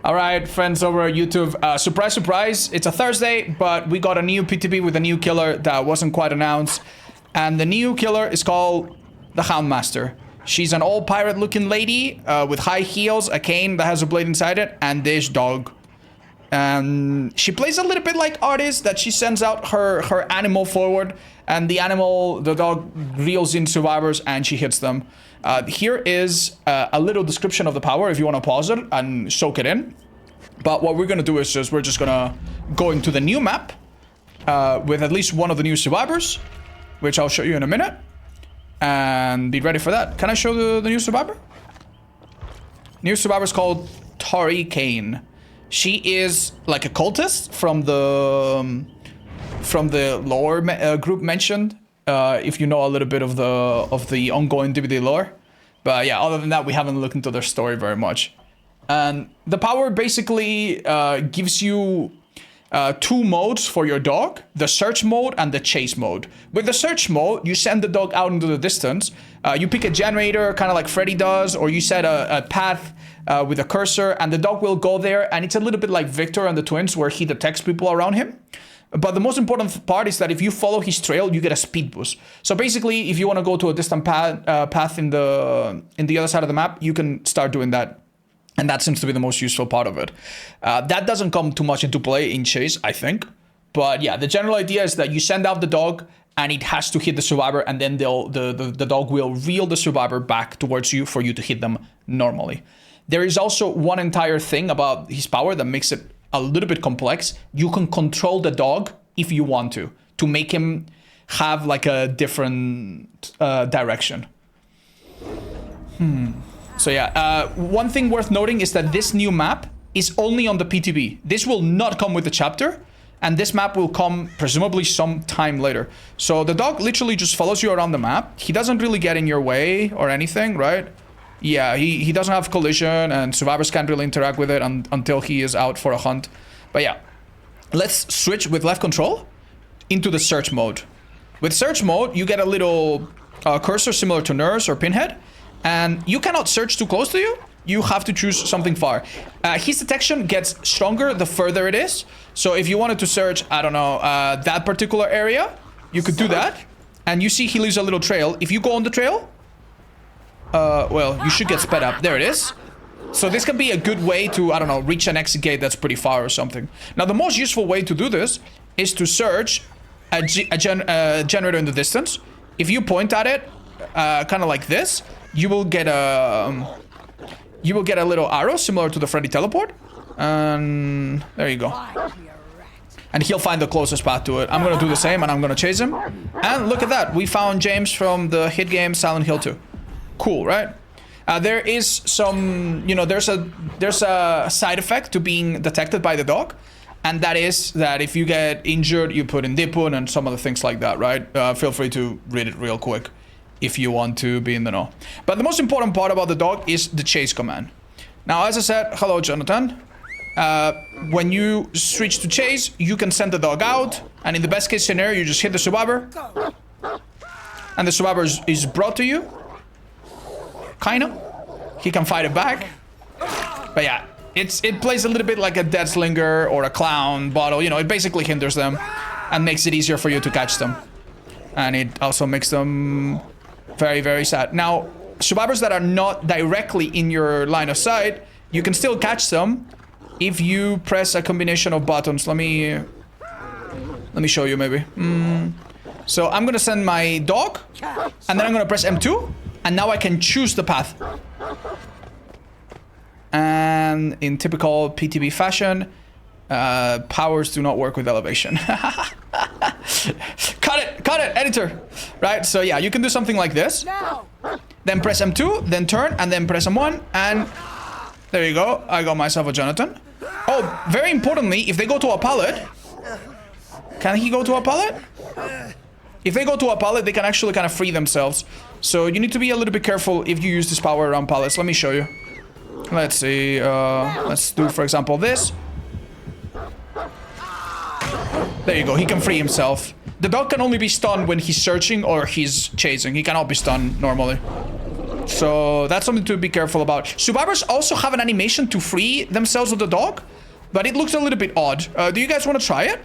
All right, friends over at YouTube. Surprise, surprise. It's a Thursday, but we got a new PTB with a new killer that wasn't quite announced. And the new killer is called the Houndmaster. She's an old pirate-looking lady with high heels, a cane that has a blade inside it, and this dog. And she plays a little bit like Artist, that she sends out her animal forward, and the dog reels in survivors and she hits them. Here is a little description of the power if you want to pause it and soak it in. But what we're going to do is we're just going to go into the new map with at least one of the new survivors, which I'll show you in a minute. And be ready for that. Can I show the new survivor? New survivor is called Taurie Cain. She is like a cultist from the lore group mentioned. If you know a little bit of the ongoing DVD lore. But yeah, other than that, we haven't looked into their story very much. And the power basically gives you two modes for your dog, the search mode and the chase mode. With the search mode, you send the dog out into the distance. You pick a generator, kind of like Freddy does, or you set a path with a cursor, and the dog will go there. And it's a little bit like Victor and the twins, where he detects people around him. But the most important part is that if you follow his trail, you get a speed boost. So basically, if you want to go to a distant path in the other side of the map, you can start doing that. And that seems to be the most useful part of it. That doesn't come too much into play in Chase, I think. But yeah, the general idea is that you send out the dog and it has to hit the survivor, and then the dog will reel the survivor back towards you for you to hit them normally. There is also one entire thing about his power that makes it a little bit complex. You can control the dog if you want to make him have like a different direction. So yeah, one thing worth noting is that this new map is only on the PTB. This will not come with the chapter, and this map will come presumably some time later. So the dog literally just follows you around the map. He doesn't really get in your way or anything, right? Yeah, he doesn't have collision, and survivors can't really interact with it until he is out for a hunt. But yeah, let's switch with left control into the search mode. With search mode, you get a little cursor similar to Nurse or Pinhead. And you cannot search too close to you. You have to choose something far. His detection gets stronger the further it is. So if you wanted to search, I don't know, that particular area, you could do that. And you see he leaves a little trail. If you go on the trail, well, you should get sped up. There it is. So this can be a good way to, I don't know, reach an exit gate that's pretty far or something. Now, the most useful way to do this is to search a generator in the distance. If you point at it, kind of like this, you will get a little arrow similar to the Freddy teleport, and there you go. And he'll find the closest path to it. I'm gonna do the same, and I'm gonna chase him. And look at that, we found James from the hit game Silent Hill 2. Cool, right? There is some, there's a side effect to being detected by the dog, and that is that if you get injured, you put in Dipun and some other things like that, right? Feel free to read it real quick if you want to be in the know. But the most important part about the dog is the chase command. Now, as I said, hello, Jonathan. When you switch to chase, you can send the dog out, and in the best case scenario, you just hit the survivor, and the survivor is brought to you. Kinda. He can fight it back. But yeah, it plays a little bit like a dead slinger or a clown bottle. It basically hinders them and makes it easier for you to catch them. And it also makes them very, very sad. Now, survivors that are not directly in your line of sight, you can still catch them if you press a combination of buttons. Let me show you maybe. So I'm gonna send my dog, and then I'm gonna press M2, and now I can choose the path. And in typical PTB fashion, powers do not work with elevation. Cut it, editor. Right, so yeah, you can do something like this. Then press M2, then turn, and then press M1, and there you go. I got myself a Jonathan. Oh, very importantly, if they go to a pallet, can he go to a pallet? If they go to a pallet, they can actually kind of free themselves. So you need to be a little bit careful if you use this power around pallets. Let me show you. Let's see. Let's do, for example, this. There you go. He can free himself. The dog can only be stunned when he's searching or he's chasing. He cannot be stunned normally. So that's something to be careful about. Survivors also have an animation to free themselves of the dog, but it looks a little bit odd. Do you guys want to try it?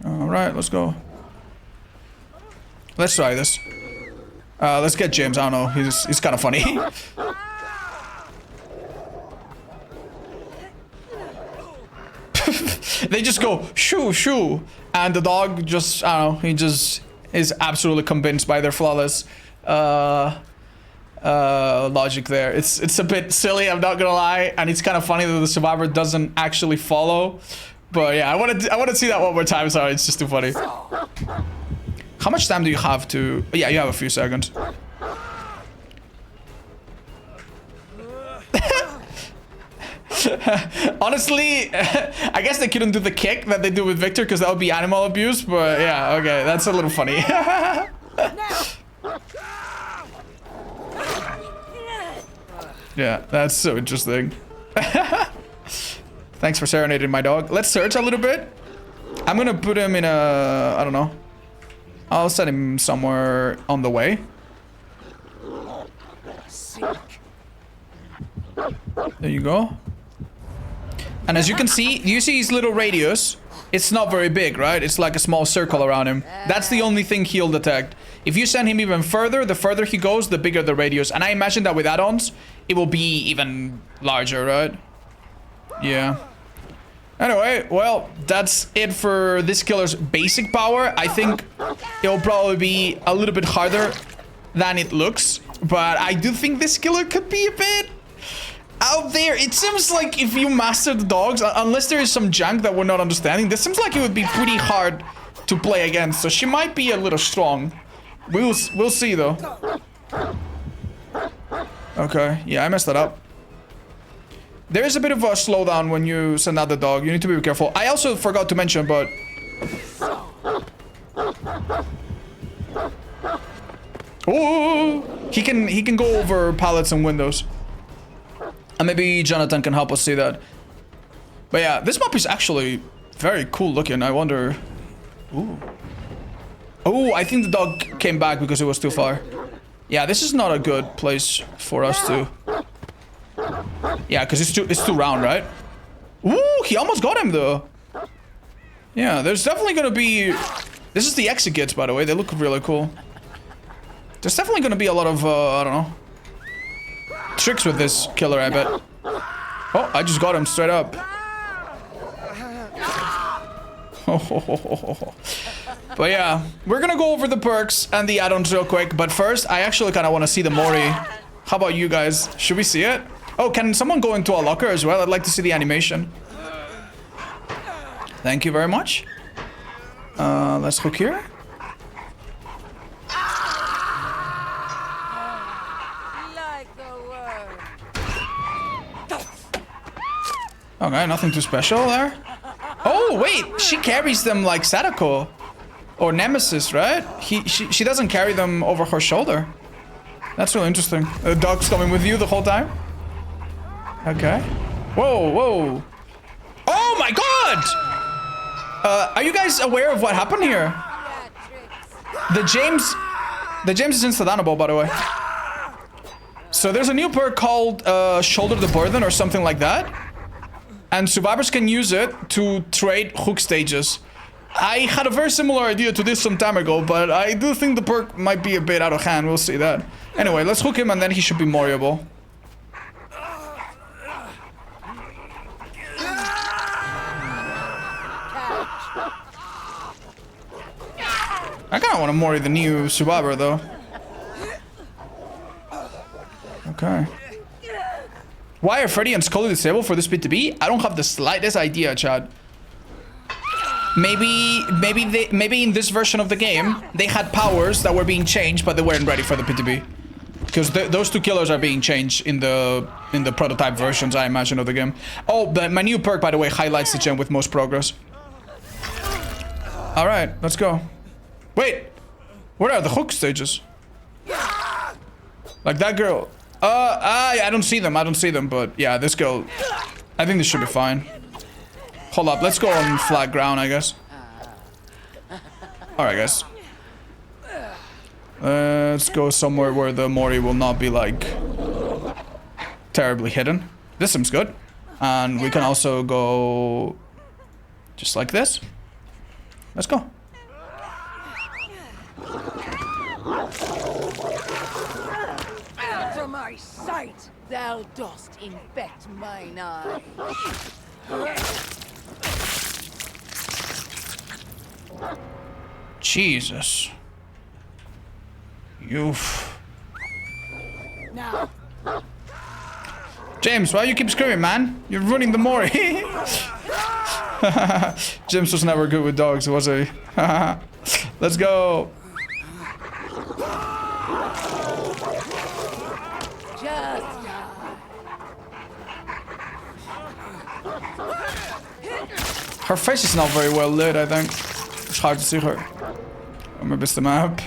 All right, let's go. Let's try this. Let's get James. I don't know. He's kind of funny. They just go shoo shoo, and the dog just, I don't know, he just is absolutely convinced by their flawless logic there. It's a bit silly, I'm not gonna lie, and it's kind of funny that the survivor doesn't actually follow. But yeah, I want to see that one more time. Sorry, it's just too funny. How much time do you have to? Yeah, you have a few seconds. Honestly, I guess they couldn't do the kick that they do with Victor because that would be animal abuse, but yeah, okay, that's a little funny. Yeah, that's so interesting. Thanks for serenading my dog. Let's search a little bit. I'm gonna put him in a, I don't know. I'll set him somewhere on the way. There you go. And as you can see, you see his little radius. It's not very big, right? It's like a small circle around him. That's the only thing he'll detect. If you send him even further, the further he goes, the bigger the radius. And I imagine that with add-ons, it will be even larger, right? Yeah. Anyway, well, that's it for this killer's basic power. I think it'll probably be a little bit harder than it looks. But I do think this killer could be a bit out there. It seems like if you master the dogs, unless there is some junk that we're not understanding, this seems like it would be pretty hard to play against. So she might be a little strong. We'll see though. Okay, yeah, I messed that up. There is a bit of a slowdown when you send out the dog. You need to be careful. I also forgot to mention, but oh, he can go over pallets and windows. And maybe Jonathan can help us see that. But yeah, this map is actually very cool looking. I wonder. Ooh. Oh, I think the dog came back because it was too far. Yeah, this is not a good place for us to. Yeah, because it's too round, right? Ooh, he almost got him though. Yeah, there's definitely gonna be. This is the exit kits, by the way. They look really cool. There's definitely gonna be a lot of I don't know, tricks with this killer, I bet. Oh, I just got him straight up. But yeah, we're gonna go over the perks and the add-ons real quick. But first, I actually kind of want to see the Mori. How about you guys? Should we see it? Oh, can someone go into a locker as well? I'd like to see the animation. Thank you very much. Let's hook here. Okay, nothing too special there. Oh, wait, she carries them like Sadako or Nemesis, right? She doesn't carry them over her shoulder. That's really interesting. The dog's coming with you the whole time? Okay. Whoa, whoa. Oh my god! Are you guys aware of what happened here? The James is instantable, by the way. So there's a new perk called Shoulder the Burden or something like that. And survivors can use it to trade hook stages. I had a very similar idea to this some time ago, but I do think the perk might be a bit out of hand. We'll see that. Anyway, let's hook him and then he should be Moriable. I kind of want to Mori the new survivor, though. Okay. Why are Freddy and Scully disabled for this PTB? I don't have the slightest idea, Chad. Maybe in this version of the game, they had powers that were being changed, but they weren't ready for the PTB. Because those two killers are being changed in the prototype versions, I imagine, of the game. Oh, but my new perk, by the way, highlights the gem with most progress. All right, let's go. Wait, where are the hook stages? Like that girl. I don't see them. I don't see them. But yeah, this girl. I think this should be fine. Hold up. Let's go on flat ground, I guess. All right, guys. Let's go somewhere where the Mori will not be, like, terribly hidden. This seems good. And we can also go just like this. Let's go. From my sight, thou dost infect mine eye. Jesus. Now. James, why you keep screaming, man? You're ruining the Mori. James was never good with dogs, was he? Let's go. Her face is not very well lit, I think. It's hard to see her. Or maybe it's the map.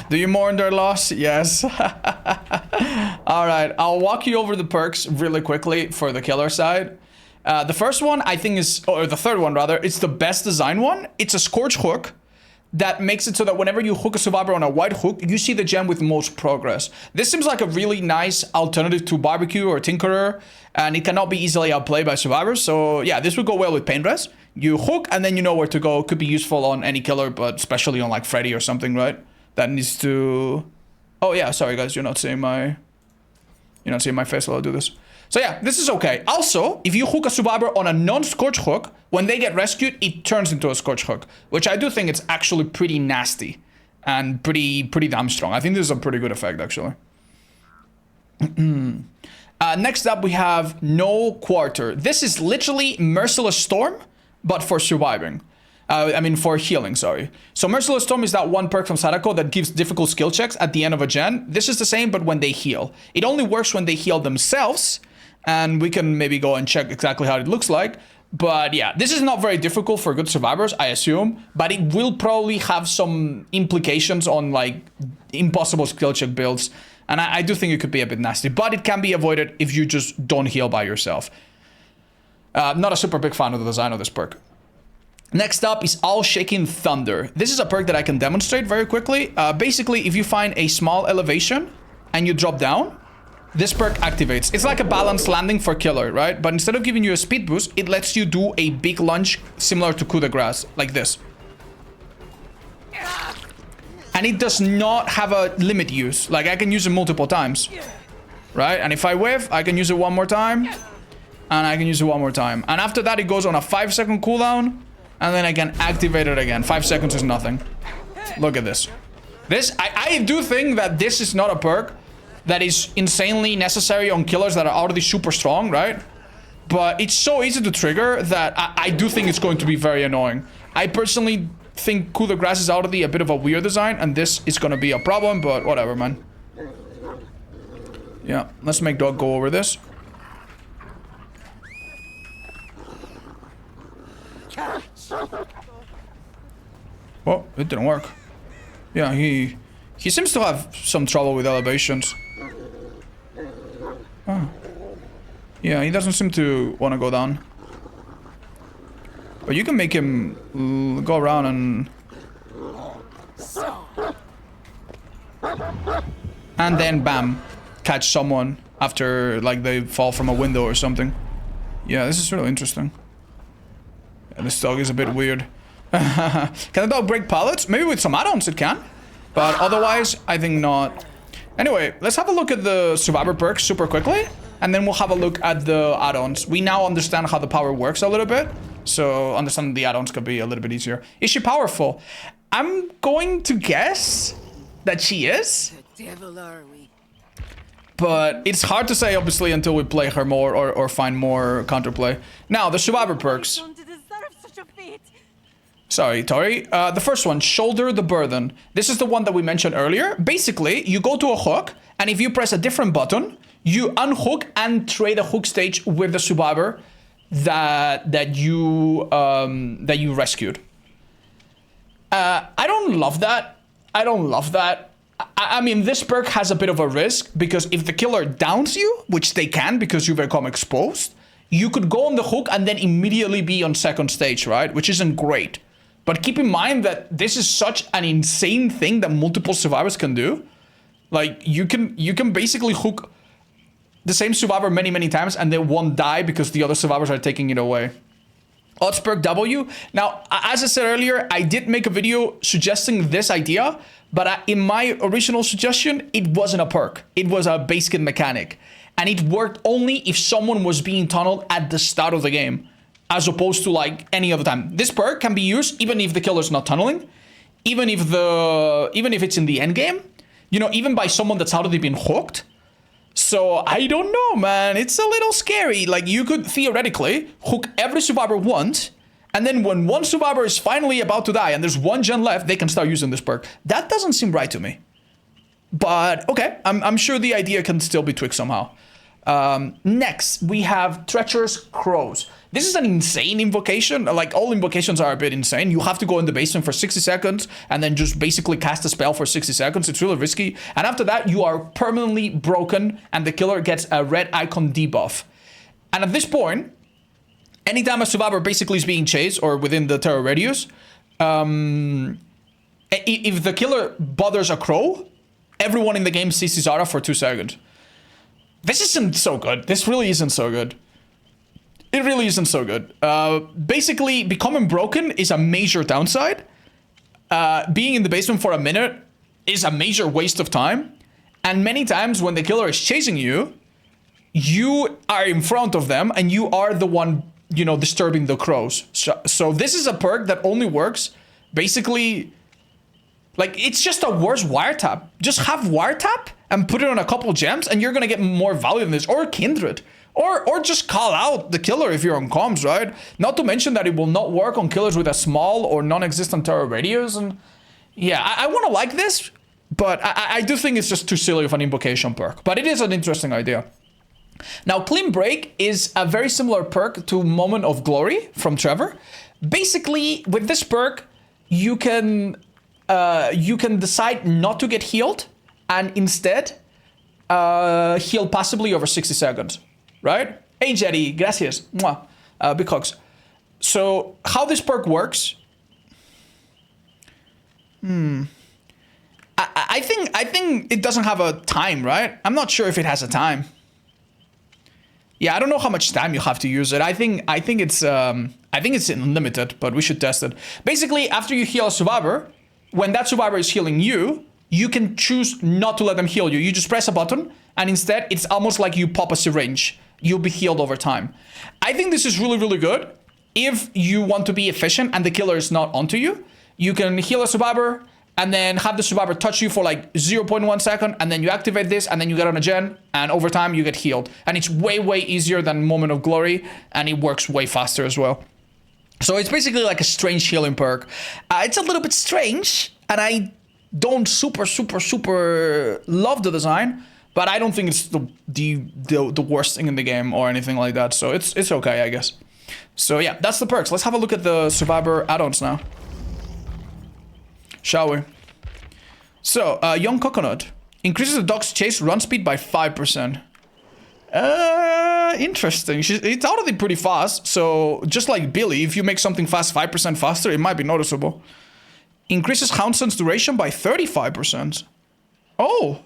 Do you mourn their loss? Yes. Alright, I'll walk you over the perks really quickly for the killer side. The first one, I think is, or the third one rather, it's the best design one. It's a Scorch Hook that makes it so that whenever you hook a survivor on a white hook, you see the gem with most progress. This seems like a really nice alternative to Barbecue or Tinkerer, and it cannot be easily outplayed by survivors. So yeah, this would go well with Pain Res. You hook and then you know where to go. Could be useful on any killer, but especially on like Freddy or something, right? That needs to... Oh yeah, sorry guys, you're not seeing my face while I do this. So yeah, this is okay. Also, if you hook a survivor on a non-Scorch Hook, when they get rescued, it turns into a Scorch Hook, which I do think it's actually pretty nasty and pretty damn strong. I think this is a pretty good effect, actually. Next up, we have No Quarter. This is literally Merciless Storm, but for surviving. For healing, sorry. So Merciless Storm is that one perk from Sadako that gives difficult skill checks at the end of a gen. This is the same, but when they heal. It only works when they heal themselves, and we can maybe go and check exactly how it looks like. But yeah, this is not very difficult for good survivors, I assume, but it will probably have some implications on like impossible skill check builds. And I do think it could be a bit nasty, but it can be avoided if you just don't heal by yourself. Not a super big fan of the design of this perk. Next up is All Shaking Thunder. This is a perk that I can demonstrate very quickly. Basically, if you find a small elevation and you drop down, this perk activates. It's like a balanced landing for killer, right? But instead of giving you a speed boost, it lets you do a big lunge similar to coup de grace, like this. And it does not have a limit use. Like, I can use it multiple times, right? And if I whiff, I can use it one more time. And I can use it one more time. And after that, it goes on a 5-second cooldown. And then I can activate it again. 5 seconds is nothing. Look at this. I do think that this is not a perk that is insanely necessary on killers that are already super strong, right? But it's so easy to trigger that I do think it's going to be very annoying. I personally think coup de grace is already a bit of a weird design, and this is going to be a problem, but whatever, man. Yeah, let's make Dog go over this. Oh, it didn't work. Yeah, he seems to have some trouble with elevations. Oh. Yeah, he doesn't seem to want to go down. But you can make him go around and then bam, catch someone after like they fall from a window or something. Yeah, this is really interesting. Yeah, this dog is a bit weird. Can the dog break pallets? Maybe with some add-ons it can. But otherwise, I think not. Anyway, let's have a look at the survivor perks super quickly. And then we'll have a look at the add-ons. We now understand how the power works a little bit. So understanding the add-ons could be a little bit easier. Is she powerful? I'm going to guess that she is. The devil are we? But it's hard to say, obviously, until we play her more or find more counterplay. Now, the survivor perks. Sorry, Taurie. The first one, Shoulder the Burden. This is the one that we mentioned earlier. Basically, you go to a hook, and if you press a different button, you unhook and trade a hook stage with the survivor that you rescued. I don't love that. I mean, this perk has a bit of a risk, because if the killer downs you, which they can because you become exposed, you could go on the hook and then immediately be on second stage, right? Which isn't great. But keep in mind that this is such an insane thing that multiple survivors can do. Like, you can basically hook the same survivor many, many times and they won't die because the other survivors are taking it away. Odds perk W. Now, as I said earlier, I did make a video suggesting this idea, but in my original suggestion, it wasn't a perk. It was a base skin mechanic. And it worked only if someone was being tunneled at the start of the game, as opposed to like any other time. This perk can be used even if the killer's not tunneling, even if it's in the end game, you know, even by someone that's already been hooked. So I don't know, man. It's a little scary. Like, you could theoretically hook every survivor once, and then when one survivor is finally about to die and there's one gen left, they can start using this perk. That doesn't seem right to me. But okay, I'm sure the idea can still be tweaked somehow. Next, we have Treacherous Crows. This is an insane invocation. Like, all invocations are a bit insane. You have to go in the basement for 60 seconds and then just basically cast a spell for 60 seconds. It's really risky. And after that, you are permanently broken and the killer gets a red icon debuff. And at this point, anytime a survivor basically is being chased or within the terror radius, if the killer bothers a crow, everyone in the game sees his aura for 2 seconds. This isn't so good. This really isn't so good. It really isn't so good. Basically, becoming broken is a major downside. Being in the basement for a minute is a major waste of time. And many times when the killer is chasing you, you are in front of them and you are the one, you know, disturbing the crows. So this is a perk that only works basically, like, it's just a worse wiretap. Just have wiretap and put it on a couple gems and you're gonna get more value than this. Or Kindred. Or just call out the killer if you're on comms, right? Not to mention that it will not work on killers with a small or non-existent terror radius. And yeah, I want to like this, but I do think it's just too silly of an invocation perk. But it is an interesting idea. Now, Clean Break is a very similar perk to Moment of Glory from Trevor. Basically, with this perk, you can decide not to get healed and instead heal passively over 60 seconds. Right? Hey, Jetty, gracias. Mwah. Big hugs. So, how this perk works? I think it doesn't have a time, right? I'm not sure if it has a time. Yeah, I don't know how much time you have to use it. I think it's unlimited, but we should test it. Basically, after you heal a survivor, when that survivor is healing you, you can choose not to let them heal you. You just press a button, and instead, it's almost like you pop a syringe. You'll be healed over time. I think this is really, really good. If you want to be efficient and the killer is not onto you, you can heal a survivor and then have the survivor touch you for like 0.1 second, and then you activate this, and then you get on a gen, and over time you get healed. And it's way, way easier than Moment of Glory, and it works way faster as well. So it's basically like a strange healing perk. It's a little bit strange, and I don't super love the design. But I don't think it's the worst thing in the game or anything like that. So it's okay, I guess. So yeah, that's the perks. Let's have a look at the survivor add-ons now. Shall we? So, Young Coconut. Increases the dog's chase run speed by 5%. Interesting. It's already pretty fast. So, just like Billy, if you make something fast 5% faster, it might be noticeable. Increases Hound Sense duration by 35%. Oh!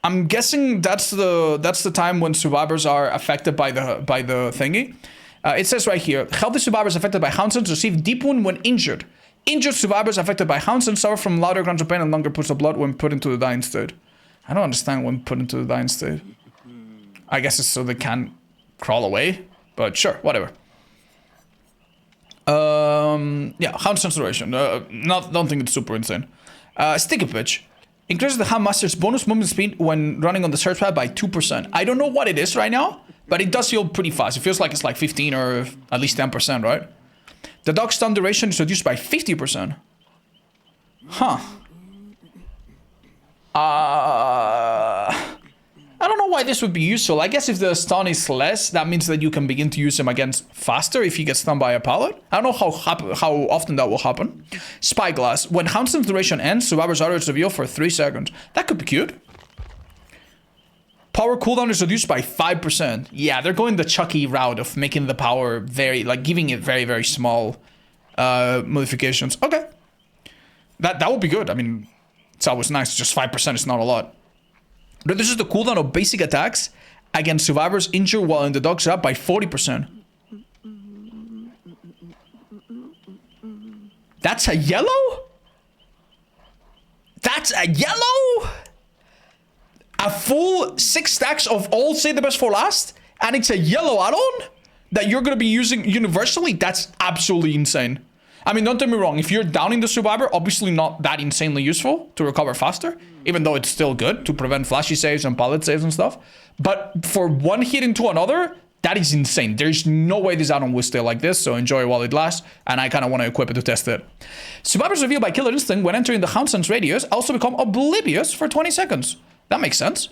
I'm guessing that's the time when survivors are affected by the thingy. It says right here, healthy survivors affected by Hound Sense receive deep wound when injured. Injured survivors affected by Hound Sense suffer from louder grunts of pain and longer pools of blood when put into the dying state. I don't understand when put into the dying state. I guess it's so they can't crawl away, but sure, whatever. Yeah, Hound Sense duration. Don't think it's super insane. Sticky Pitch. Increases the Houndmaster's bonus movement speed when running on the search pad by 2%. I don't know what it is right now, but it does feel pretty fast. It feels like it's like 15 or at least 10%, right? The dog's stun duration is reduced by 50%. Huh. I don't know why this would be useful. I guess if the stun is less, that means that you can begin to use him again faster if he gets stunned by a pallet. I don't know how often that will happen. Spyglass. When Houndstone's duration ends, survivor's aura is revealed for 3 seconds. That could be cute. Power cooldown is reduced by 5%. Yeah, they're going the Chucky route of making the power very, like, giving it very, very small modifications. Okay. That would be good. I mean, it's always nice. Just 5% is not a lot. Reduces the cooldown of basic attacks against survivors injured while in the dog's trap by 40%. That's a yellow? That's a yellow? A full 6 stacks of all Save the Best for Last? And it's a yellow add-on that you're going to be using universally? That's absolutely insane. I mean, don't get me wrong. If you're downing the survivor, obviously not that insanely useful to recover faster, even though it's still good to prevent flashy saves and pallet saves and stuff. But for one hit into another, that is insane. There's no way this add-on will stay like this, so enjoy it while it lasts, and I kind of want to equip it to test it. Survivors revealed by Killer Instinct when entering the Houndsense radius also become oblivious for 20 seconds. That makes sense.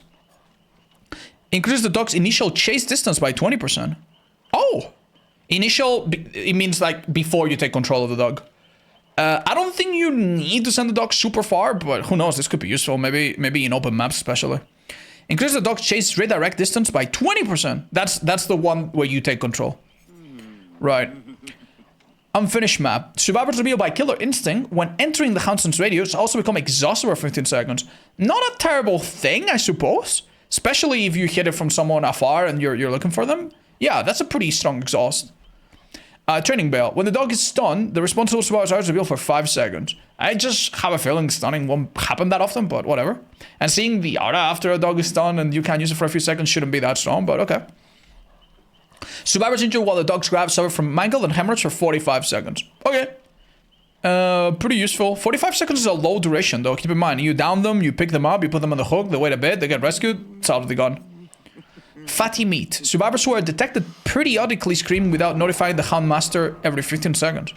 Increases the dog's initial chase distance by 20%. Oh! Initial, it means like before you take control of the dog. I don't think you need to send the dog super far, but who knows, this could be useful. Maybe in open maps especially. Increase the dog's chase redirect distance by 20%. That's the one where you take control. Right. Unfinished map. Survivors revealed by Killer Instinct when entering the Houndsense radius also become exhausted for 15 seconds. Not a terrible thing, I suppose. Especially if you hit it from someone afar and you're looking for them. Yeah, that's a pretty strong exhaust. Training Bell. When the dog is stunned, the responsible survivors are revealed for 5 seconds. I just have a feeling stunning won't happen that often, but whatever. And seeing the aura after a dog is stunned and you can't use it for a few seconds shouldn't be that strong, but okay. Survivors injured while the dog's grab suffer from mangle and hemorrhage for 45 seconds. Okay. Pretty useful. 45 seconds is a low duration though. Keep in mind, you down them, you pick them up, you put them on the hook, they wait a bit, they get rescued, it's out of the gun. Fatty meat. Survivors who are detected periodically scream without notifying the Houndmaster every 15 seconds.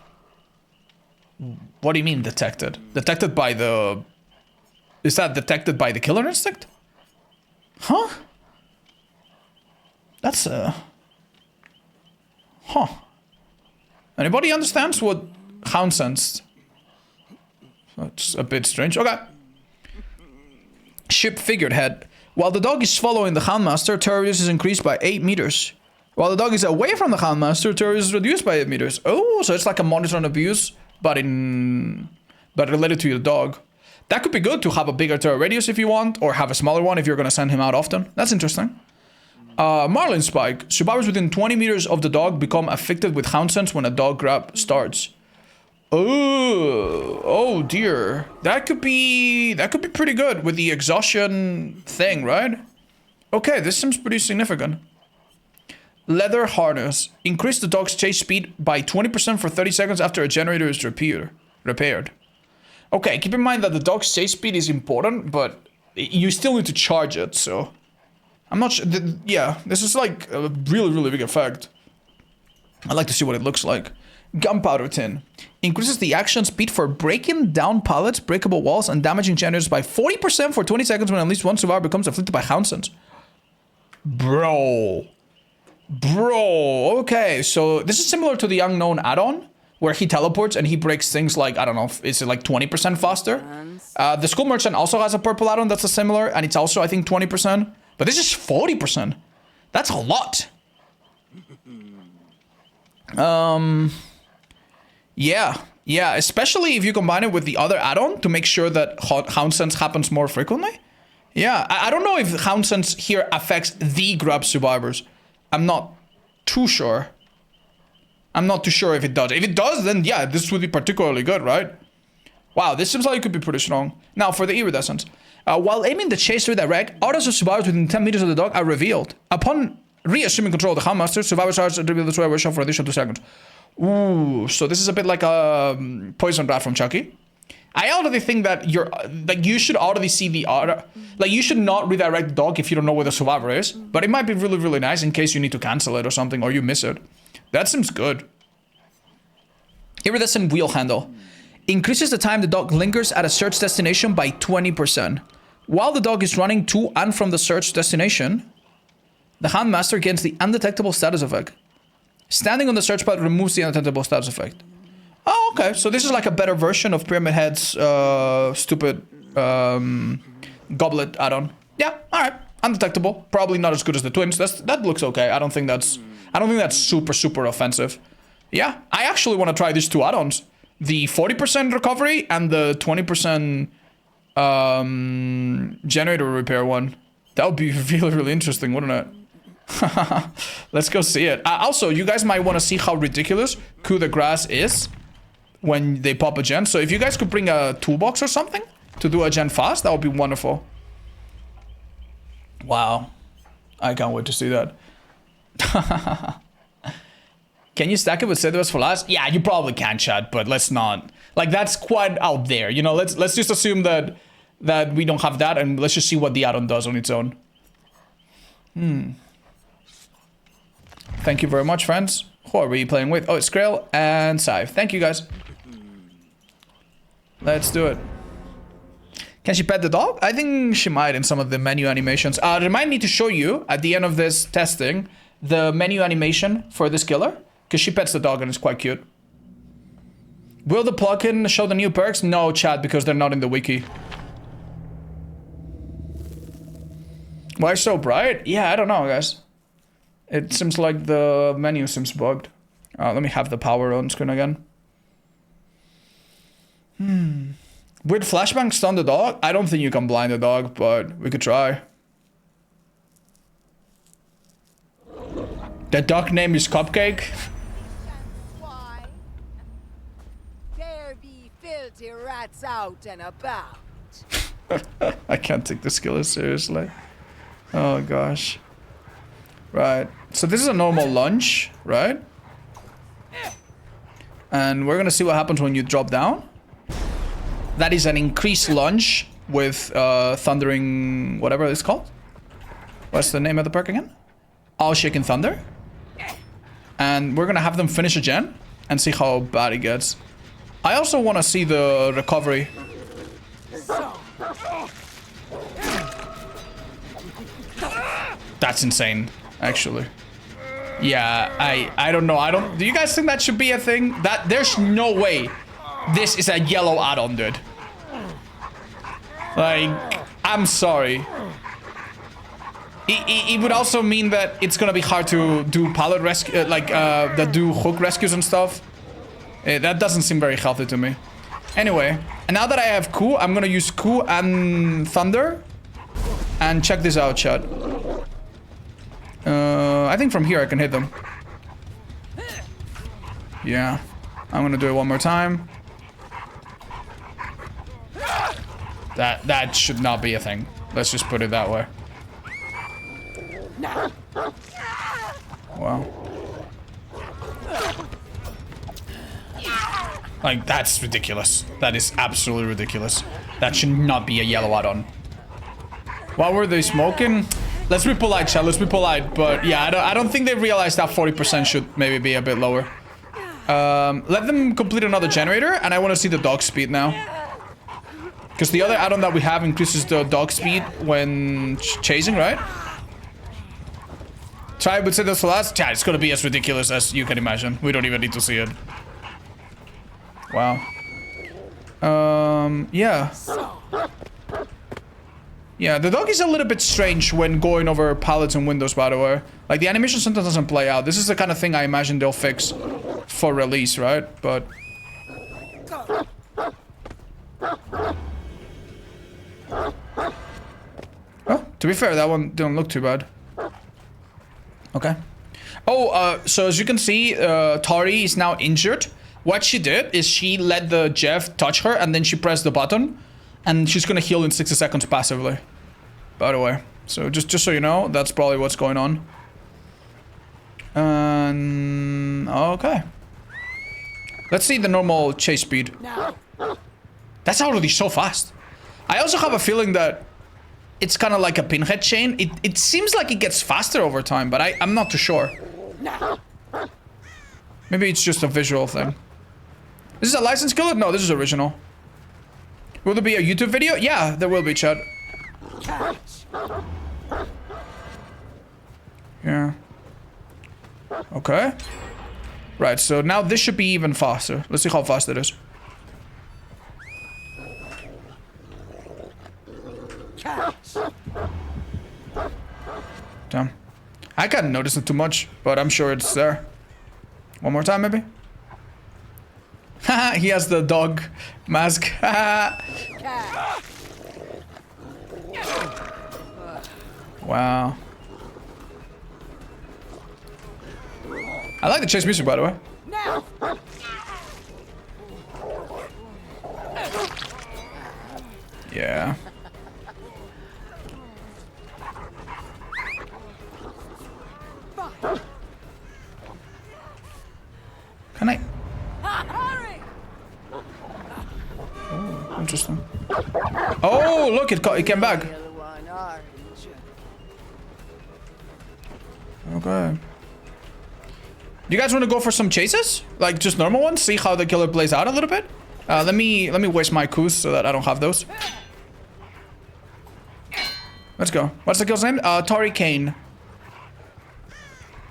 What do you mean detected? Detected by the... Is that detected by the Killer Instinct? Huh? That's Huh. Anybody understands what Houndsense? It's a bit strange. Okay. Ship figurehead. While the dog is following the Houndmaster, terror is increased by 8 meters. While the dog is away from the Houndmaster, terror is reduced by 8 meters. Oh, so it's like a monitor and abuse, but related to your dog. That could be good to have a bigger terror radius if you want, or have a smaller one if you're going to send him out often. That's interesting. Marlin Spike. Survivors within 20 meters of the dog become affected with Houndsense when a dog grab starts. Oh dear. That could be pretty good with the exhaustion thing, right? Okay, this seems pretty significant. Leather harness. Increase the dog's chase speed by 20% for 30 seconds after a generator is repaired. Okay, keep in mind that the dog's chase speed is important, but you still need to charge it, so... I'm not sure... Yeah, this is like a really, really big effect. I'd like to see what it looks like. Gunpowder tin. Increases the action speed for breaking down pallets, breakable walls, and damaging generators by 40% for 20 seconds when at least one survivor becomes afflicted by Houndsense. Bro, okay, so this is similar to the Unknown add-on, where he teleports and he breaks things like, I don't know, is it like 20% faster? The School Merchant also has a purple add-on that's a similar, and it's also, I think, 20%. But this is 40%. That's a lot. Yeah, especially if you combine it with the other add-on to make sure that Houndsense happens more frequently. Yeah, I don't know if Houndsense here affects the grab survivors. I'm not too sure. I'm not too sure if it does. If it does, then yeah, this would be particularly good, right? Wow, this seems like it could be pretty strong. Now, for the iridescence. While aiming the chase redirect, auras of survivors within 10 meters of the dog are revealed. Upon reassuming control of the Houndmaster, survivors are revealed this way workshop for additional 2 seconds. Ooh, so this is a bit like a poison rat from Chucky. I already think that you should already see the aura. Like, you should not redirect the dog if you don't know where the survivor is. But it might be really, really nice in case you need to cancel it or something, or you miss it. That seems good. Iridescent wheel handle. Increases the time the dog lingers at a search destination by 20%. While the dog is running to and from the search destination, the Houndmaster gains the undetectable status effect. Standing on the search pad removes the undetectable status effect. Oh, okay. So this is like a better version of Pyramid Head's stupid goblet add-on. Yeah, alright. Undetectable. Probably not as good as the twins. That looks okay. I don't think that's super, super offensive. Yeah, I actually want to try these two add-ons. The 40% recovery and the 20% generator repair one. That would be really, really interesting, wouldn't it? Let's go see it. Also, you guys might want to see how ridiculous Coup de Grace is when they pop a gen. So if you guys could bring a toolbox or something to do a gen fast, that would be wonderful. Wow. I can't wait to see that. Can you stack it with Sedibus for last? Yeah, you probably can, chat, but let's not. Like, that's quite out there. You know, let's just assume that we don't have that, and let's just see what the add-on does on its own. Thank you very much, friends. Who are we playing with? Oh, it's Grail and Scythe. Thank you, guys. Let's do it. Can she pet the dog? I think she might in some of the menu animations. Remind me to show you, at the end of this testing, the menu animation for this killer. Because she pets the dog and it's quite cute. Will the plugin show the new perks? No, chat, because they're not in the wiki. Why so bright? Yeah, I don't know, guys. It seems like the menu seems bugged. Let me have the power on screen again. Would flashbang stun the dog? I don't think you can blind the dog, but we could try. The dog name is Cupcake. Why? There be filthy rats out and about. I can't take the skill seriously. Oh gosh. Right. So this is a normal lunge, right? And we're gonna see what happens when you drop down. That is an increased lunge with thundering whatever it's called. What's the name of the perk again? All Shaking Thunder. And we're gonna have them finish a gen and see how bad it gets. I also want to see the recovery. That's insane, actually. Yeah, I don't know. Do you guys think that should be a thing? There's no way this is a yellow add-on, dude. Like, I'm sorry. It would also mean that it's gonna be hard to do pallet rescue, that do hook rescues and stuff. That doesn't seem very healthy to me. Anyway, and now that I have Coup, I'm gonna use Coup and Thunder. And check this out, chat. I think from here I can hit them. Yeah. I'm gonna do it one more time. That should not be a thing. Let's just put it that way. Wow. Like, that's ridiculous. That is absolutely ridiculous. That should not be a yellow add-on. What were they smoking? Let's be polite, chat. Let's be polite. But yeah, I don't think they realized that 40% should maybe be a bit lower. Let them complete another generator, and I want to see the dog speed now. Because the other add-on that we have increases the dog speed when chasing, right? Try would say this for last. Yeah, it's gonna be as ridiculous as you can imagine. We don't even need to see it. Wow. Yeah. Yeah, the dog is a little bit strange when going over pallets and windows, by the way. Like, the animation sometimes doesn't play out. This is the kind of thing I imagine they'll fix for release, right? But... oh, to be fair, that one didn't look too bad. Okay. Oh, so as you can see, Taurie is now injured. What she did is she let the Jeff touch her, and then she pressed the button. And she's gonna heal in 60 seconds passively. By the way. So just so you know, that's probably what's going on. Okay. Let's see the normal chase speed. That's already so fast. I also have a feeling that it's kind of like a pinhead chain. It seems like it gets faster over time, but I'm not too sure. Maybe it's just a visual thing. This is a licensed killer? No, this is original. Will there be a YouTube video? Yeah, there will be, chat. Yeah. Okay. Right, so now this should be even faster. Let's see how fast it is. Damn. I can't notice it too much, but I'm sure it's there. One more time, maybe? He has the dog mask. Wow. I like the chase music, by the way. Now. Yeah. Can I? Hurry! Oh, interesting. Oh, look, it came back. Okay. You guys want to go for some chases? Like just normal ones? See how the killer plays out a little bit? Let me waste my coups so that I don't have those. Let's go. What's the killer's name? Taurie Cain.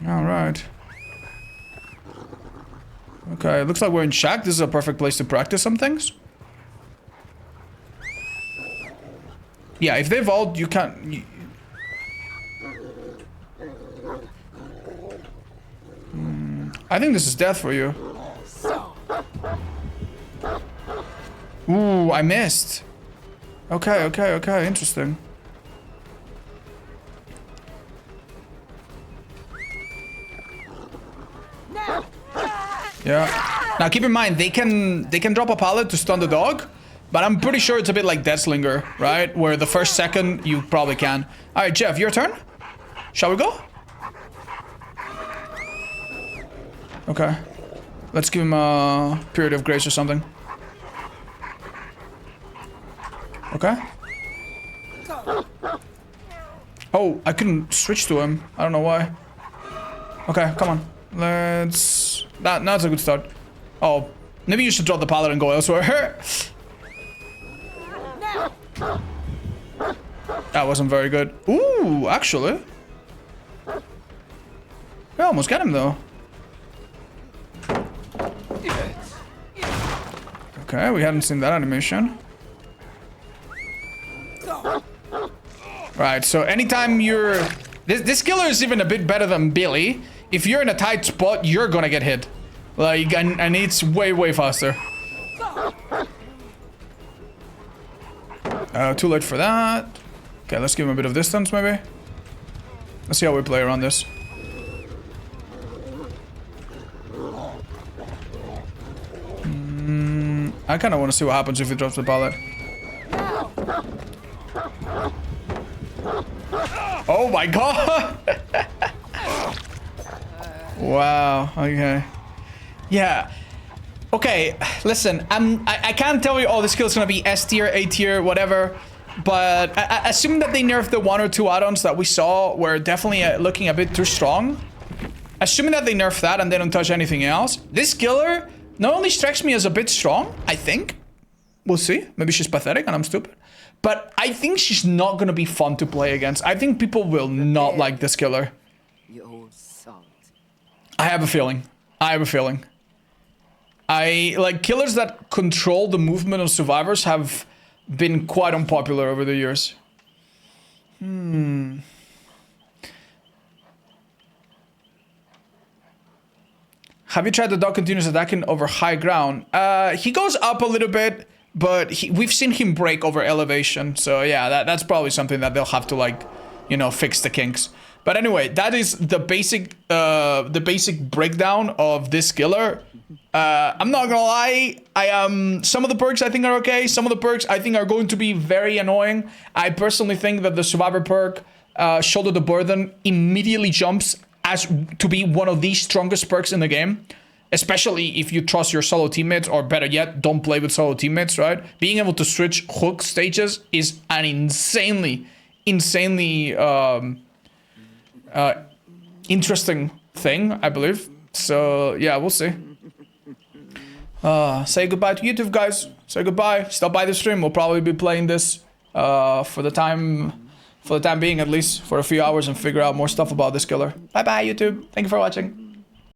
Alright. Okay, looks like we're in shack. This is a perfect place to practice some things. Yeah, if they vault, you can't... I think this is death for you. Ooh, I missed. Okay, interesting. Yeah. Now keep in mind, they can drop a pallet to stun the dog, but I'm pretty sure it's a bit like Deathslinger, right? Where the first second you probably can. Alright, Jeff, your turn? Shall we go? Okay. Let's give him a period of grace or something. Okay. Oh, I couldn't switch to him. I don't know why. Okay, come on. Let's... That's a good start. Oh, maybe you should drop the pallet and go elsewhere. That wasn't very good. Ooh, actually. We almost got him, though. Okay, we hadn't seen that animation. Right, so anytime you're... This killer is even a bit better than Billy. If you're in a tight spot, you're gonna get hit. Like, and it's way, way faster. Too late for that. Okay, let's give him a bit of distance, maybe. Let's see how we play around this. I kind of want to see what happens if he drops the pallet. Oh my god! Wow, okay. Yeah. Okay, listen, I can't tell you, oh, this skill's gonna be S tier, A tier, whatever. But assuming that they nerfed the 1 or 2 add-ons that we saw were definitely looking a bit too strong. Assuming that they nerf that and they don't touch anything else, this killer not only strikes me as a bit strong, I think. We'll see. Maybe she's pathetic and I'm stupid. But I think she's not gonna be fun to play against. I think people will not like this killer. I have a feeling. Like, killers that control the movement of survivors have been quite unpopular over the years. Have you tried the dog continuous attacking over high ground? He goes up a little bit, but we've seen him break over elevation. So yeah, that's probably something that they'll have to, like, you know, fix the kinks. But anyway, that is the basic breakdown of this killer. I'm not gonna lie, some of the perks I think are okay. Some of the perks I think are going to be very annoying. I personally think that the survivor perk, shoulder the burden, immediately jumps as to be one of the strongest perks in the game. Especially if you trust your solo teammates, or better yet, don't play with solo teammates, right? Being able to switch hook stages is an insanely interesting thing, I believe. So yeah, we'll see. Say goodbye to YouTube, guys. Say goodbye. Stop by the stream. We'll probably be playing this for the time being, at least for a few hours, and figure out more stuff about this killer. Bye bye, YouTube. Thank you for watching.